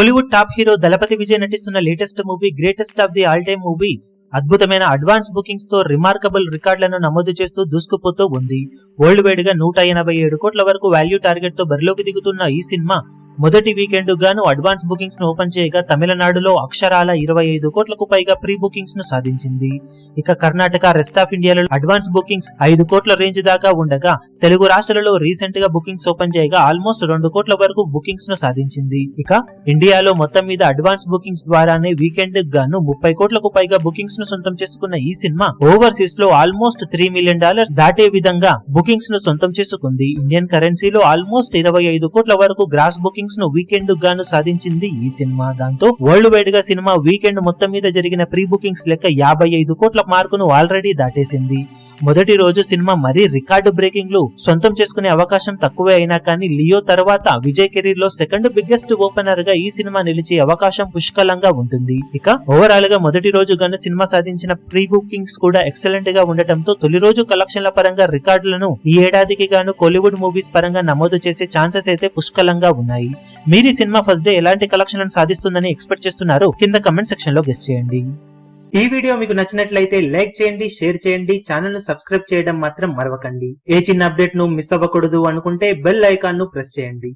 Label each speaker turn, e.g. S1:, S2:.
S1: Kollywood top hero దళపతి విజయ్ నటిస్తున్న latest movie greatest of the all time movie అద్భుతమైన advance bookings తో remarkable రికార్డులను నమోదు చేస్తూ దూసుకుపోతూ ఉంది. వరల్డ్ వైడ్ గా 187 కోట్ల వరకు వాల్యూ టార్గెట్ తో బరిలోకి దిగుతున్న ఈ సినిమా మొదటి వీకెండ్ గాను అడ్వాన్స్ బుకింగ్స్ ను ఓపెన్ చేయగా తమిళనాడులో అక్షరాల 25 కోట్లకు పైగా ప్రీ బుకింగ్స్ ను సాధించింది. ఇక కర్ణాటక, రెస్ట్ ఆఫ్ ఇండియాలో అడ్వాన్స్ బుకింగ్స్ 5 కోట్ల రేంజ్ దాకా ఉండగా తెలుగు రాష్ట్రాలలో రీసెంట్ గా బుకింగ్స్ ఓపెన్ చేయగా ఆల్మోస్ట్ 2 కోట్ల వరకు బుకింగ్స్ ను సాధించింది. ఇక ఇండియాలో మొత్తం మీద అడ్వాన్స్ బుకింగ్స్ ద్వారానే వీకెండ్ గాను 30 కోట్లకు పైగా బుకింగ్స్ ను సొంతం చేసుకున్న ఈ సినిమా ఓవర్సీస్ లో ఆల్మోస్ట్ $3 మిలియన్ దాటే విధంగా బుకింగ్స్ ను సొంతం చేసుకుంది. ఇండియన్ కరెన్సీలో ఆల్మోస్ట్ 25 కోట్ల వరకు గ్రాస్ బుకింగ్స్ ను వీకెండ్ గాను సాధించింది ఈ సినిమా. దాంతో వరల్డ్ వైడ్ గా సినిమా వీకెండ్ మొత్తం మీద జరిగిన ప్రీ బుకింగ్స్ లెక్క 55 కోట్ల మార్కును ఆల్రెడీ దాటేసింది. మొదటి రోజు సినిమా మరీ రికార్డు బ్రేకింగ్ లు సొంతం చేసుకునే అవకాశం తక్కువే అయినా కానీ లియో తర్వాత విజయ్ కెరీర్ లో సెకండ్ బిగ్గెస్ట్ ఓపెనర్ గా ఈ సినిమా నిలిచే అవకాశం పుష్కలంగా ఉంటుంది. ఇక ఓవరాల్ గా మొదటి రోజు గాను సినిమా సాధించిన ప్రీ బుకింగ్స్ కూడా ఎక్సలెంట్ గా ఉండటంతో తొలి రోజు కలెక్షన్ల పరంగా రికార్డులను ఈ ఏడాదికి గాను కోలీవుడ్ మూవీస్ పరంగా నమోదు చేసే ఛాన్సెస్ అయితే పుష్కలంగా ఉన్నాయి. మీరు ఈ సినిమా ఫస్ట్ డే ఎలాంటి కలెక్షన్లను సాధిస్తుందని ఎక్స్పెక్ట్ చేస్తున్నారు కింద కమెంట్ సెక్షన్ లో గెస్ చేయండి. ఈ వీడియో మీకు నచ్చినట్లయితే లైక్ చేయండి, షేర్ చేయండి, ఛానల్ ను సబ్స్క్రైబ్ చేయడం మాత్రం మరవకండి. ఏ చిన్న అప్డేట్ ను మిస్ అవ్వకూడదు అనుకుంటే బెల్ ఐకాన్ ను ప్రెస్ చేయండి.